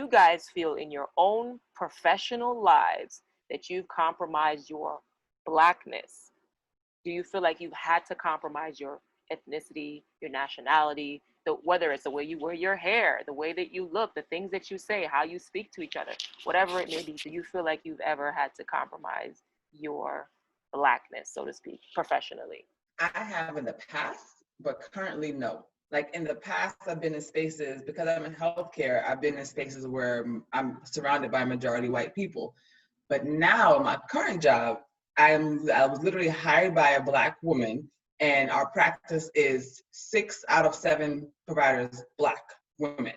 you guys feel in your own professional lives that you've compromised your blackness? Do you feel like you've had to compromise your ethnicity, your nationality, whether it's the way you wear your hair, the way that you look, the things that you say, how you speak to each other, whatever it may be? Do you feel like you've ever had to compromise your blackness, so to speak, professionally? I have in the past, but currently no. Like in the past, I've been in spaces, because I'm in healthcare, I've been in spaces where I'm surrounded by majority white people. But now, my current job, I was literally hired by a Black woman, and our practice is 6 out of 7 providers Black women.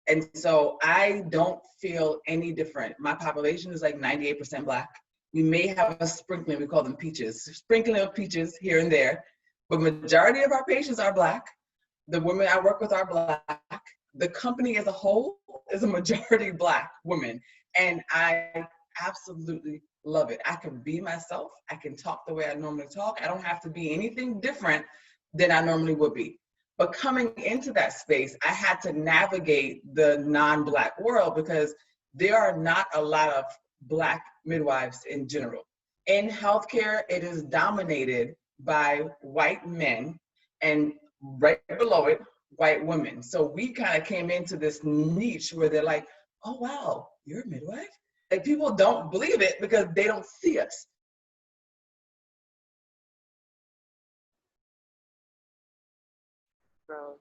And so I don't feel any different. My population is like 98% Black. We may have a sprinkling, we call them peaches, sprinkling of peaches here and there, but majority of our patients are Black. The women I work with are Black. The company as a whole is a majority Black women. And I absolutely love it. I can be myself. I can talk the way I normally talk. I don't have to be anything different than I normally would be. But coming into that space, I had to navigate the non-Black world because there are not a lot of Black midwives in general. In healthcare, it is dominated by white men, and right below it, white women. So we kind of came into this niche where they're like, oh, wow, you're a midwife? Like, people don't believe it because they don't see us. Froze.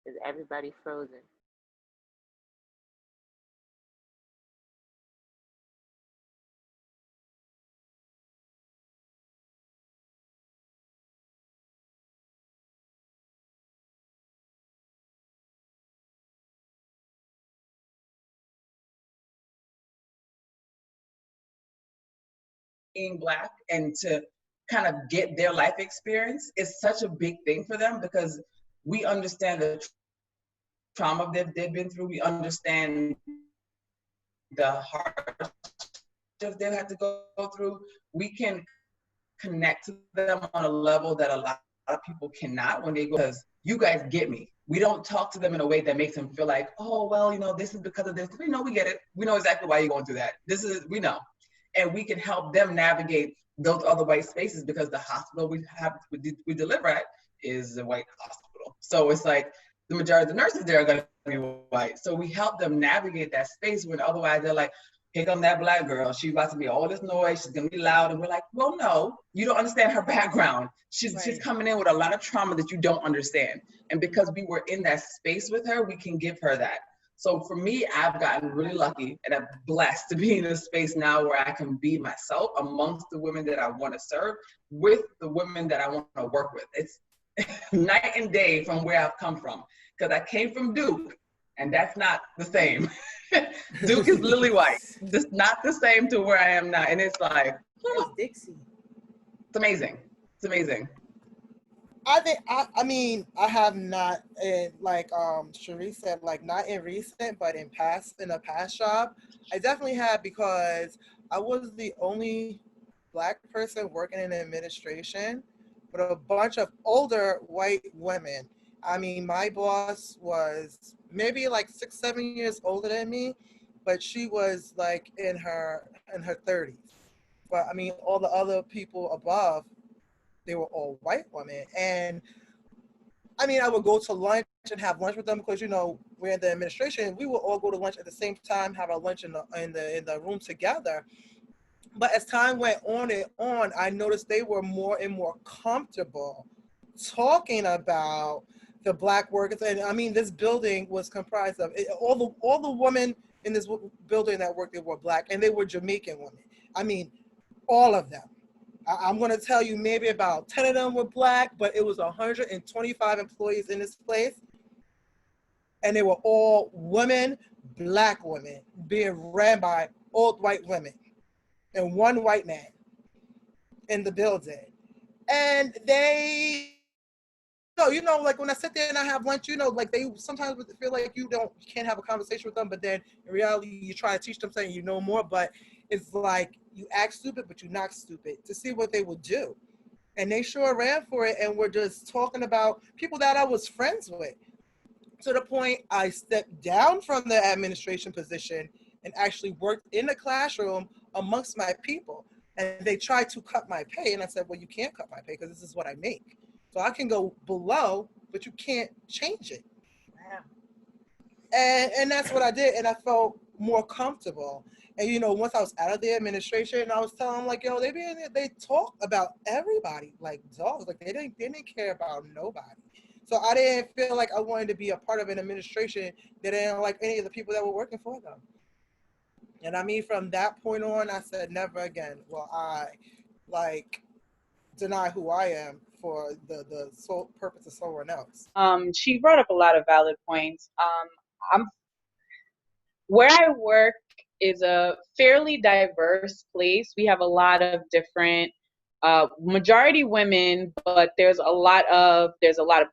Is everybody frozen? Being Black and to kind of get their life experience is such a big thing for them because we understand the trauma that they've been through. We understand the hardship they've had to go through. We can connect to them on a level that a lot of people cannot when they go, because you guys get me. We don't talk to them in a way that makes them feel like, oh, well, you know, this is because of this. We know, we get it. We know exactly why you're going through that. We know. And we can help them navigate those other white spaces because the hospital we deliver at is a white hospital. So it's like the majority of the nurses there are going to be white. So we help them navigate that space when otherwise they're like, here come that Black girl. She's about to be all this noise. She's gonna be loud. And we're like, well, no, you don't understand her background. She's coming in with a lot of trauma that you don't understand. And because we were in that space with her, we can give her that. So for me, I've gotten really lucky and I'm blessed to be in a space now where I can be myself amongst the women that I want to serve with the women that I want to work with. It's night and day from where I've come from. Because I came from Duke, and that's not the same. Duke is lily white. Just not the same to where I am now. And it's like, Dixie. It's amazing. It's amazing. I think I mean I have not like Cherie said, like not in recent but in a past job. I definitely have, because I was the only Black person working in administration with a bunch of older white women. I mean, my boss was maybe like 6, 7 years older than me, but she was like in her 30s. But I mean, all the other people above, they were all white women. And I mean, I would go to lunch and have lunch with them because, you know, we're in the administration. We would all go to lunch at the same time, have our lunch in the room together. But as time went on and on, I noticed they were more and more comfortable talking about the Black workers. And I mean, this building was comprised of all the women in this building that worked, they were Black, and they were Jamaican women. I mean, all of them. I'm going to tell you maybe about 10 of them were Black, but it was 125 employees in this place. And they were all women, Black women, being ran by old white women and one white man in the building. And they, you know, like when I sit there and I have lunch, you know, like they sometimes feel like you can't have a conversation with them, but then in reality, you try to teach them something you know more, but it's like you act stupid, but you're not stupid, to see what they will do. And they sure ran for it and were just talking about people that I was friends with. to the point I stepped down from the administration position and actually worked in the classroom amongst my people. And they tried to cut my pay. And I said, well, you can't cut my pay because this is what I make. So I can go below, but you can't change it. Wow. And that's what I did. And I felt more comfortable. And, you know, once I was out of the administration, I was telling them, like, yo, they talk about everybody like dogs. Like, they didn't care about nobody. So I didn't feel like I wanted to be a part of an administration that didn't like any of the people that were working for them. And I mean, from that point on, I said, never again will I, like, deny who I am for the sole purpose of someone else. She brought up a lot of valid points. Where I work is a fairly diverse place. We have a lot of different majority women, but there's a lot of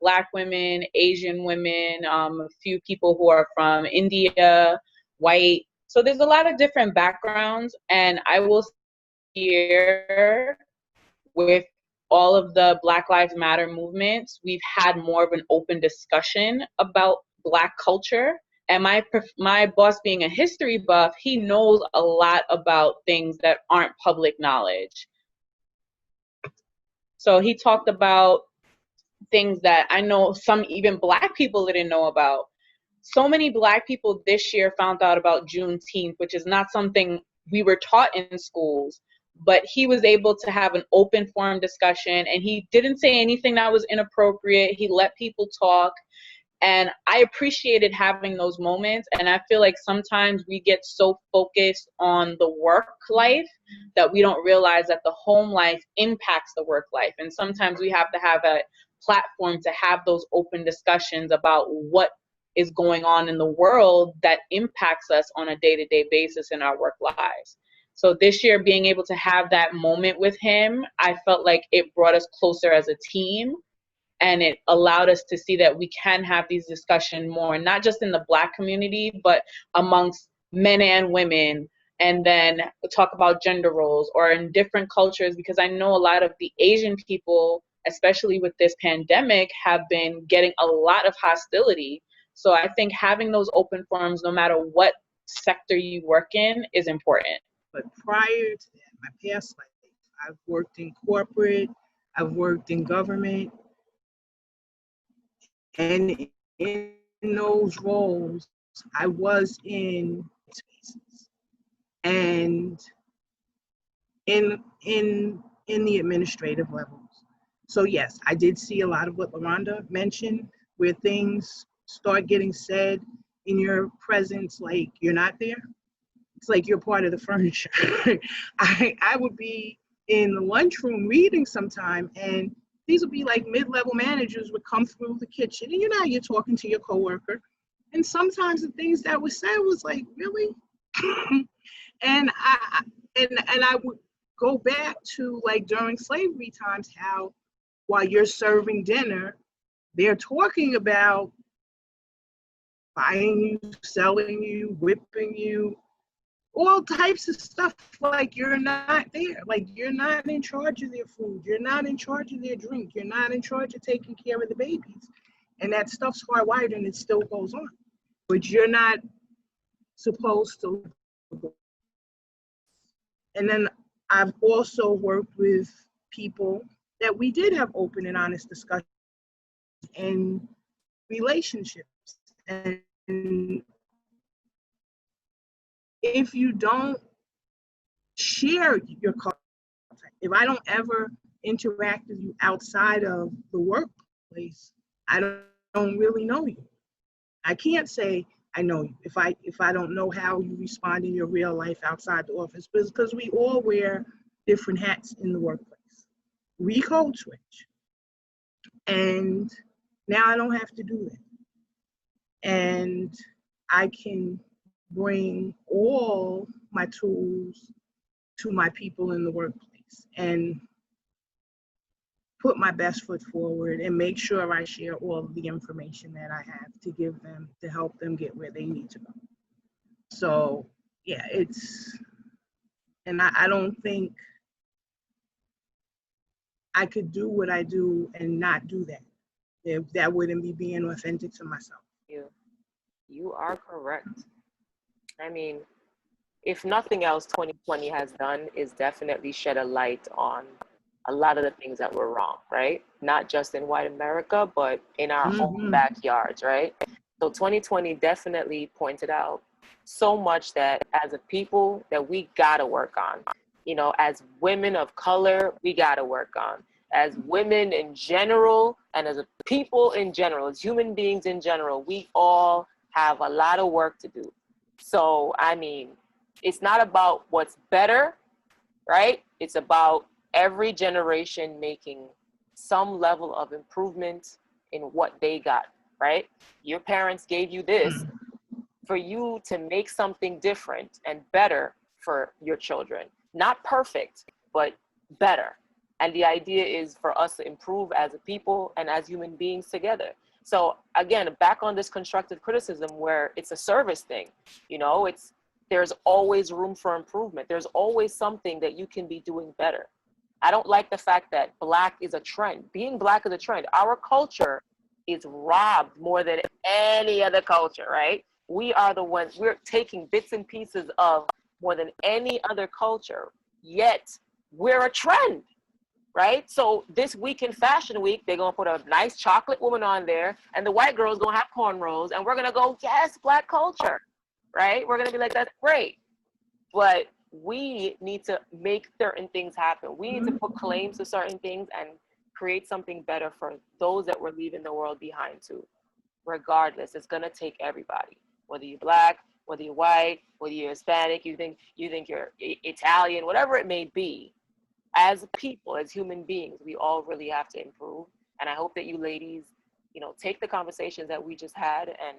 Black women, Asian women, a few people who are from India, white. So there's a lot of different backgrounds, and I will here with all of the Black Lives Matter movements, we've had more of an open discussion about Black culture. And my boss, being a history buff, he knows a lot about things that aren't public knowledge. So he talked about things that I know some even Black people didn't know about. So many Black people this year found out about Juneteenth, which is not something we were taught in schools. But he was able to have an open forum discussion, and he didn't say anything that was inappropriate. He let people talk. And I appreciated having those moments. And I feel like sometimes we get so focused on the work life that we don't realize that the home life impacts the work life. And sometimes we have to have a platform to have those open discussions about what is going on in the world that impacts us on a day-to-day basis in our work lives. So this year, being able to have that moment with him, I felt like it brought us closer as a team. And it allowed us to see that we can have these discussions more, not just in the Black community, but amongst men and women, and then talk about gender roles or in different cultures, because I know a lot of the Asian people, especially with this pandemic, have been getting a lot of hostility. So I think having those open forums, no matter what sector you work in, is important. But prior to that, my past life, I've worked in corporate, I've worked in government, and in those roles, I was in spaces and in the administrative levels. So yes, I did see a lot of what LaRonda mentioned, where things start getting said in your presence, like you're not there. It's like you're part of the furniture. I would be in the lunchroom reading sometime, and these would be like mid-level managers would come through the kitchen, and you're talking to your coworker, and sometimes the things that were said was like, really? and I would go back to, like, during slavery times, how while you're serving dinner, they're talking about buying you, selling you, whipping you, all types of stuff. Like, you're not there. Like, you're not in charge of their food. You're not in charge of their drink. You're not in charge of taking care of the babies. And that stuff's hardwired, and it still goes on. But you're not supposed to. And then I've also worked with people that we did have open and honest discussions and relationships. And if you don't share your culture, if I don't ever interact with you outside of the workplace, I don't really know you. I can't say I know you if I don't know how you respond in your real life outside the office, because we all wear different hats in the workplace. We code switch. And now I don't have to do that. And I can bring all my tools to my people in the workplace and put my best foot forward and make sure I share all of the information that I have to give them to help them get where they need to go. So yeah, and I don't think I could do what I do and not do that. That wouldn't be being authentic to myself. You are correct. I mean, if nothing else, 2020 has done is definitely shed a light on a lot of the things that were wrong, right? Not just in white America, but in our own Mm-hmm. backyards, right? So 2020 definitely pointed out so much that as a people that we gotta work on. You know, as women of color, we gotta work on. As women in general, and as a people in general, as human beings in general, we all have a lot of work to do. So, I mean, it's not about what's better, right? It's about every generation making some level of improvement in what they got, right? Your parents gave you this for you to make something different and better for your children. Not perfect, but better. And the idea is for us to improve as a people and as human beings together. So again, back on this constructive criticism where it's a service thing, you know, there's always room for improvement. There's always something that you can be doing better. I don't like the fact that black is a trend. Being black is a trend. Our culture is robbed more than any other culture, right? We are the ones, we're taking bits and pieces of more than any other culture, yet we're a trend, right? So this week in Fashion Week, they're gonna put a nice chocolate woman on there, and the white girl's gonna have cornrows, and we're gonna go, yes, black culture, right? We're gonna be like, that's great. But we need to make certain things happen. We need to put claims to certain things and create something better for those that we're leaving the world behind too. Regardless, it's gonna take everybody, whether you're black, whether you're white, whether you're Hispanic, you think you're Italian, whatever it may be. As people, as human beings, we all really have to improve. And I hope that you ladies, you know, take the conversations that we just had and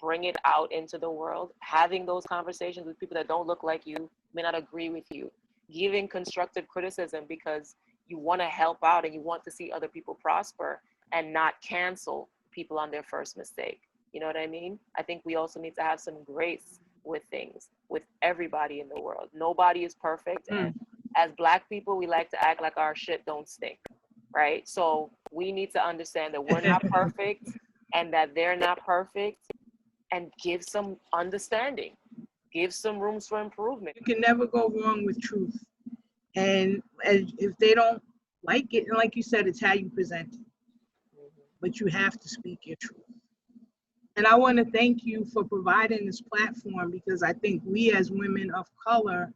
bring it out into the world, having those conversations with people that don't look like you, may not agree with you, giving constructive criticism because you want to help out and you want to see other people prosper and not cancel people on their first mistake. You know what I mean? I think we also need to have some grace with things, with everybody in the world. Nobody is perfect. And as black people, we like to act like our shit don't stink, right? So we need to understand that we're not perfect and that they're not perfect, and give some understanding, give some rooms for improvement. You can never go wrong with truth. And if they don't like it, and like you said, it's how you present it. But you have to speak your truth. And I want to thank you for providing this platform, because I think we as women of color,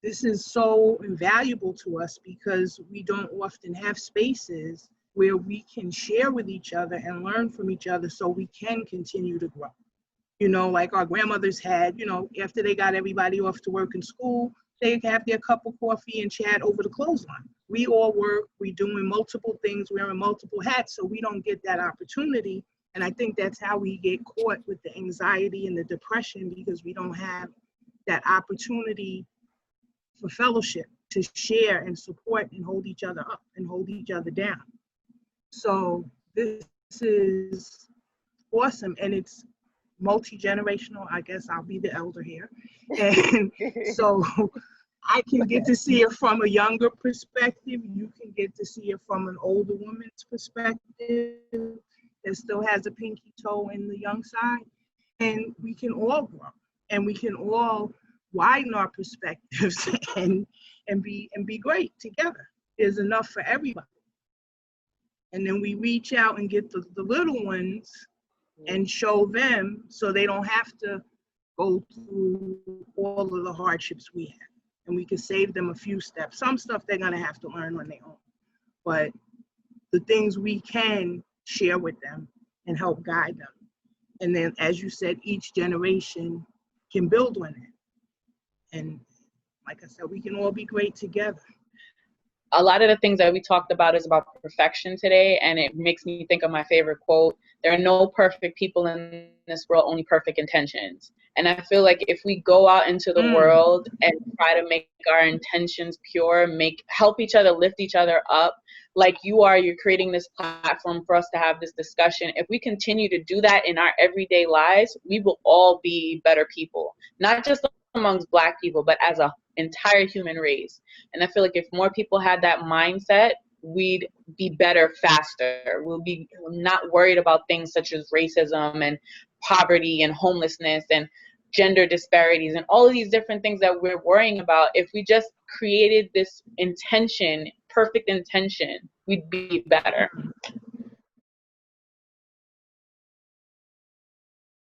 this is so invaluable to us because we don't often have spaces where we can share with each other and learn from each other so we can continue to grow. You know, like our grandmothers had, you know, after they got everybody off to work and school, they have their cup of coffee and chat over the clothesline. We all work, we're doing multiple things, wearing multiple hats, so we don't get that opportunity. And I think that's how we get caught with the anxiety and the depression, because we don't have that opportunity for fellowship, to share and support and hold each other up and hold each other down. So this is awesome, and it's multi-generational. I guess I'll be the elder here. And so I can get to see it from a younger perspective. You can get to see it from an older woman's perspective that still has a pinky toe in the young side. And we can all grow, and we can all widen our perspectives and be great together. There's enough for everybody. And then we reach out and get the little ones and show them so they don't have to go through all of the hardships we have. And we can save them a few steps. Some stuff they're gonna have to learn on their own. But the things we can share with them and help guide them. And then, as you said, each generation can build on it. And like I said, we can all be great together. A lot of the things that we talked about is about perfection today, and it makes me think of my favorite quote: there are no perfect people in this world, only perfect intentions. And I feel like if we go out into the world and try to make our intentions pure, help each other, lift each other up, like you're creating this platform for us to have this discussion. If we continue to do that in our everyday lives, we will all be better people, not just amongst Black people, but as a entire human race. And I feel like if more people had that mindset, we'd be better faster. We'll be not worried about things such as racism and poverty and homelessness and gender disparities and all of these different things that we're worrying about. If we just created this intention, perfect intention, we'd be better.